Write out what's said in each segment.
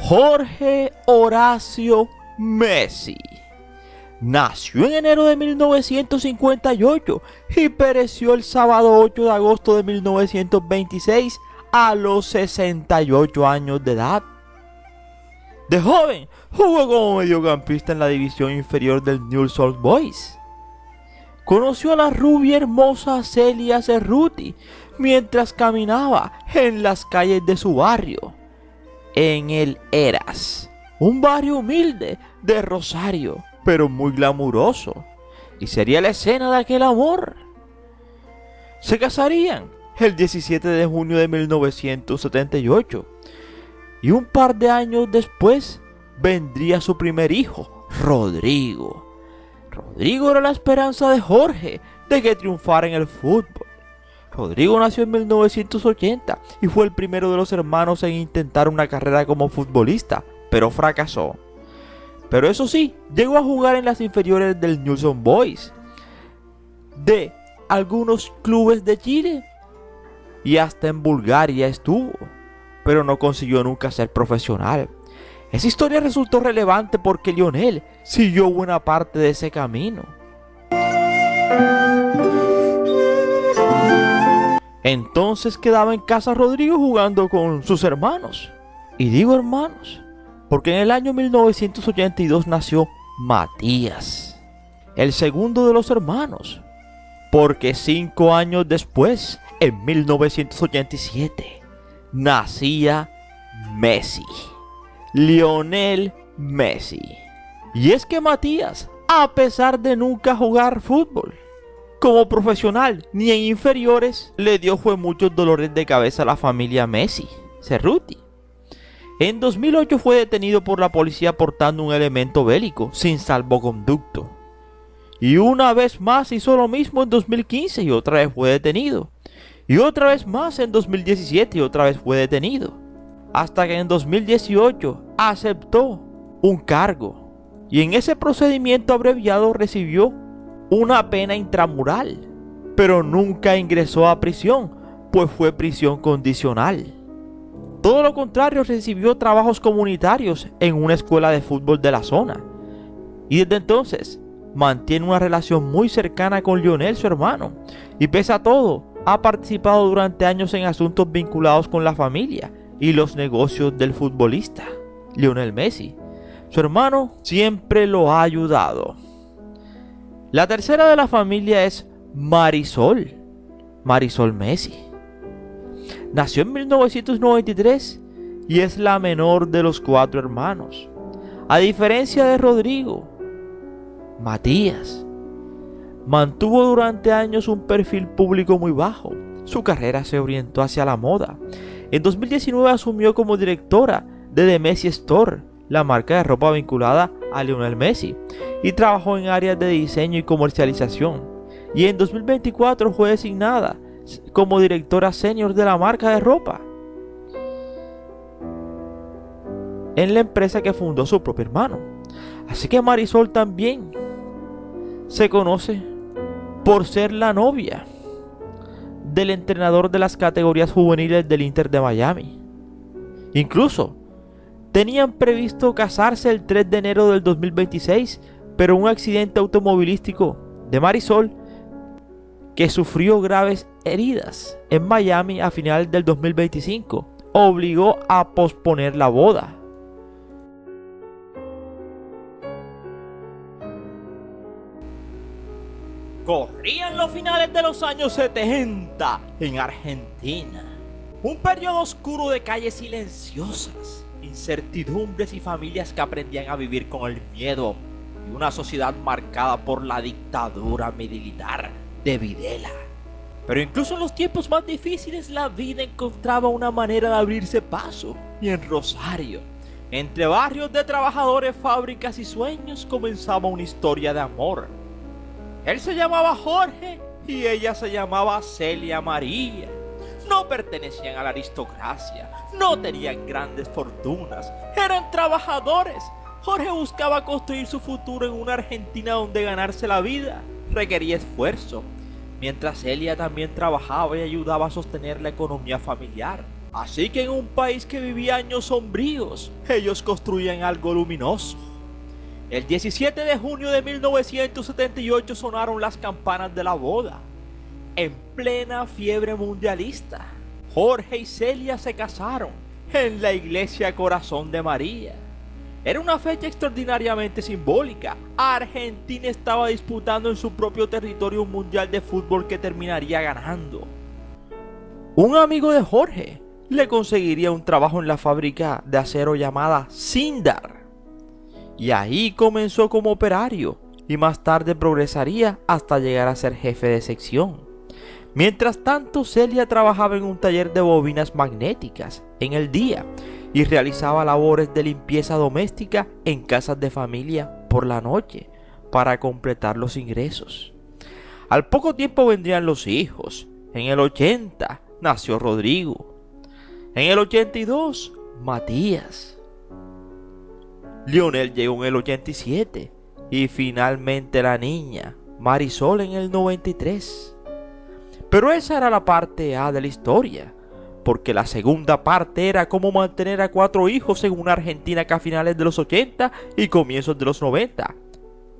Jorge Horacio Messi nació en enero de 1958 y pereció el sábado 8 de agosto de 1926 a los 68 años de edad. De joven jugó como mediocampista en la división inferior del Newell's Old Boys. Conoció a la rubia hermosa Celia Cerruti mientras caminaba en las calles de su barrio, en el Eras, un barrio humilde de Rosario, pero muy glamuroso, y sería la escena de aquel amor. Se casarían el 17 de junio de 1978, y un par de años después vendría su primer hijo, Rodrigo. Rodrigo era la esperanza de Jorge de que triunfara en el fútbol. Rodrigo nació en 1980 y fue el primero de los hermanos en intentar una carrera como futbolista, pero fracasó. Pero eso sí, llegó a jugar en las inferiores del Newell's Old Boys, de algunos clubes de Chile, y hasta en Bulgaria estuvo, pero no consiguió nunca ser profesional. Esa historia resultó relevante porque Lionel siguió buena parte de ese camino. Entonces quedaba en casa Rodrigo jugando con sus hermanos. Y digo hermanos, porque en el año 1982 nació Matías, el segundo de los hermanos. Porque 5 años después, en 1987, nacía Messi, Lionel Messi. Y es que Matías, a pesar de nunca jugar fútbol como profesional ni en inferiores, le dio muchos dolores de cabeza a la familia Messi, Cerruti. En 2008 fue detenido por la policía portando un elemento bélico sin salvoconducto. Y una vez más hizo lo mismo en 2015 y otra vez fue detenido. Y otra vez más en 2017 y otra vez fue detenido. Hasta que en 2018 aceptó un cargo. Y en ese procedimiento abreviado recibió una pena intramural, pero nunca ingresó a prisión, pues fue prisión condicional. Todo lo contrario, recibió trabajos comunitarios en una escuela de fútbol de la zona. Y desde entonces mantiene una relación muy cercana con Lionel, su hermano. Y pese a todo, ha participado durante años en asuntos vinculados con la familia y los negocios del futbolista, Lionel Messi. Su hermano siempre lo ha ayudado. La tercera de la familia es Marisol Messi. Nació en 1993 y es la menor de los 4 hermanos. A diferencia de Rodrigo, Matías mantuvo durante años un perfil público muy bajo. Su carrera se orientó hacia la moda. En 2019 asumió como directora de The Messi Store, la marca de ropa vinculada a Lionel Messi, y trabajó en áreas de diseño y comercialización. Y en 2024 fue designada como directora senior de la marca de ropa en la empresa que fundó su propio hermano. Así que Marisol también se conoce por ser la novia del entrenador de las categorías juveniles del Inter de Miami. Incluso tenían previsto casarse el 3 de enero del 2026, pero un accidente automovilístico de Marisol, que sufrió graves heridas en Miami a finales del 2025, obligó a posponer la boda. Corrían los finales de los años 70 en Argentina. Un periodo oscuro de calles silenciosas, incertidumbres y familias que aprendían a vivir con el miedo, y una sociedad marcada por la dictadura militar de Videla. Pero incluso en los tiempos más difíciles, la vida encontraba una manera de abrirse paso. Y en Rosario, entre barrios de trabajadores, fábricas y sueños, comenzaba una historia de amor. Él se llamaba Jorge y ella se llamaba Celia María. No pertenecían a la aristocracia, no tenían grandes fortunas, eran trabajadores. Jorge buscaba construir su futuro en una Argentina donde ganarse la vida requería esfuerzo, mientras Celia también trabajaba y ayudaba a sostener la economía familiar. Así que en un país que vivía años sombríos, ellos construían algo luminoso. El 17 de junio de 1978 sonaron las campanas de la boda. En plena fiebre mundialista, Jorge y Celia se casaron en la iglesia Corazón de María. Era una fecha extraordinariamente simbólica. Argentina estaba disputando en su propio territorio un mundial de fútbol que terminaría ganando. Un amigo de Jorge le conseguiría un trabajo en la fábrica de acero llamada Sindar. Y ahí comenzó como operario y más tarde progresaría hasta llegar a ser jefe de sección. Mientras tanto, Celia trabajaba en un taller de bobinas magnéticas en el día y realizaba labores de limpieza doméstica en casas de familia por la noche para completar los ingresos. Al poco tiempo vendrían los hijos. En el 80 nació Rodrigo. En el 82, Matías. Lionel llegó en el 87 y finalmente la niña, Marisol, en el 93. Pero esa era la parte A de la historia, porque la segunda parte era cómo mantener a 4 hijos en una Argentina que a finales de los 80 y comienzos de los 90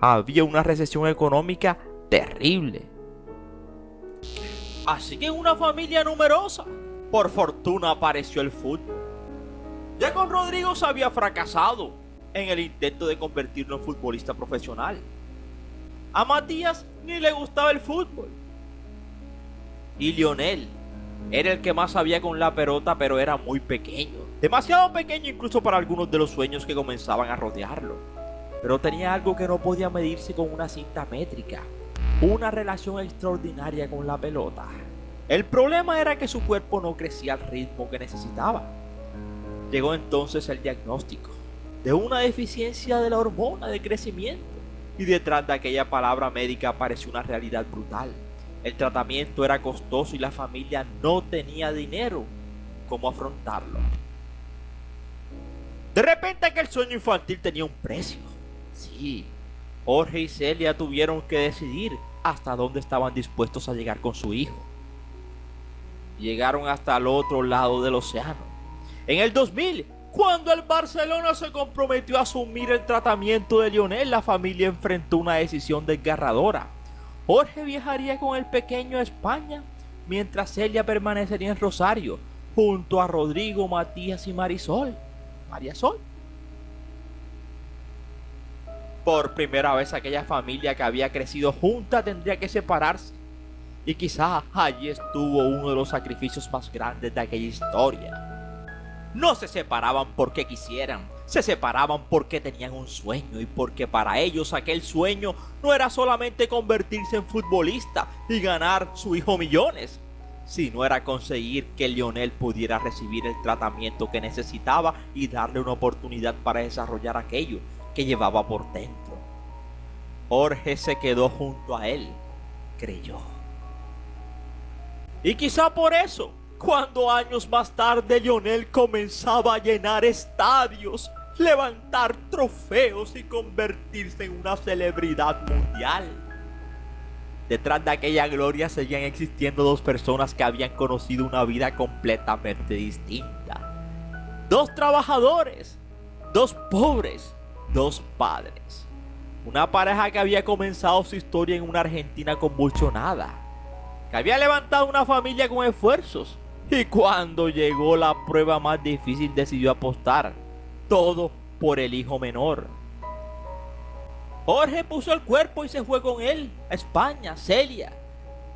había una recesión económica terrible. Así que en una familia numerosa, por fortuna apareció el fútbol. Ya con Rodrigo se había fracasado en el intento de convertirlo en futbolista profesional. A Matías ni le gustaba el fútbol. Y Lionel era el que más sabía con la pelota, pero era muy pequeño. Demasiado pequeño incluso para algunos de los sueños que comenzaban a rodearlo. Pero tenía algo que no podía medirse con una cinta métrica: una relación extraordinaria con la pelota. El problema era que su cuerpo no crecía al ritmo que necesitaba. Llegó entonces el diagnóstico de una deficiencia de la hormona de crecimiento. Y detrás de aquella palabra médica apareció una realidad brutal. El tratamiento era costoso y la familia no tenía dinero. ¿Cómo afrontarlo? De repente aquel sueño infantil tenía un precio. Sí, Jorge y Celia tuvieron que decidir hasta dónde estaban dispuestos a llegar con su hijo. Llegaron hasta el otro lado del océano. En el 2000, cuando el Barcelona se comprometió a asumir el tratamiento de Lionel, la familia enfrentó una decisión desgarradora. Jorge viajaría con el pequeño a España, mientras Celia permanecería en Rosario, junto a Rodrigo, Matías y Marisol. María Sol. Por primera vez aquella familia que había crecido junta tendría que separarse. Y quizá allí estuvo uno de los sacrificios más grandes de aquella historia. No se separaban porque quisieran, se separaban porque tenían un sueño y porque para ellos aquel sueño no era solamente convertirse en futbolista y ganar su hijo millones, sino era conseguir que Lionel pudiera recibir el tratamiento que necesitaba y darle una oportunidad para desarrollar aquello que llevaba por dentro. Jorge se quedó junto a él, creyó. Y quizá por eso, cuando años más tarde Lionel comenzaba a llenar estadios, levantar trofeos y convertirse en una celebridad mundial, detrás de aquella gloria seguían existiendo dos personas que habían conocido una vida completamente distinta. Dos trabajadores, dos pobres, dos padres. Una pareja que había comenzado su historia en una Argentina convulsionada, que había levantado una familia con esfuerzos, y cuando llegó la prueba más difícil decidió apostar todo por el hijo menor. Jorge puso el cuerpo y se fue con él a España. Celia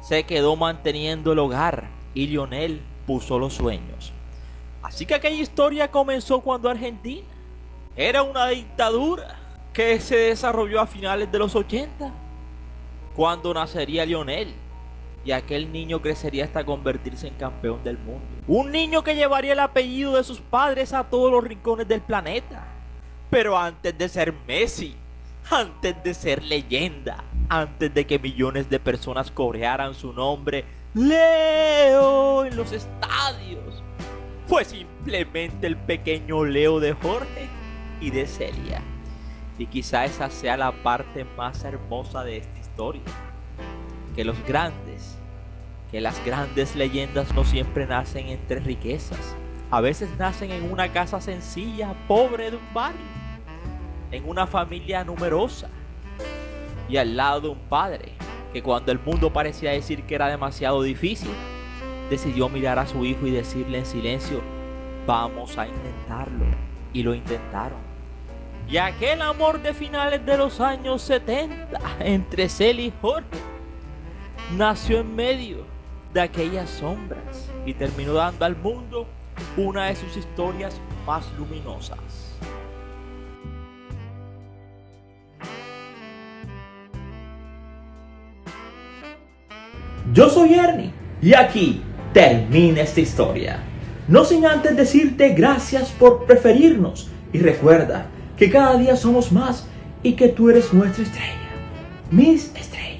se quedó manteniendo el hogar y Lionel puso los sueños. Así que aquella historia comenzó cuando Argentina era una dictadura que se desarrolló a finales de los 80, cuando nacería Lionel. Y aquel niño crecería hasta convertirse en campeón del mundo. Un niño que llevaría el apellido de sus padres a todos los rincones del planeta. Pero antes de ser Messi, antes de ser leyenda, antes de que millones de personas corearan su nombre, Leo, en los estadios. Fue simplemente el pequeño Leo de Jorge y de Celia. Y quizá esa sea la parte más hermosa de esta historia. Que las grandes leyendas no siempre nacen entre riquezas. A veces nacen en una casa sencilla, pobre de un barrio, en una familia numerosa y al lado de un padre que, cuando el mundo parecía decir que era demasiado difícil, decidió mirar a su hijo y decirle en silencio: vamos a intentarlo. Y lo intentaron. Y aquel amor de finales de los años 70 entre Celia y Jorge nació en medio de aquellas sombras y terminó dando al mundo una de sus historias más luminosas. Yo soy Ernie y aquí termina esta historia. No sin antes decirte gracias por preferirnos y recuerda que cada día somos más y que tú eres nuestra estrella, mis estrellas.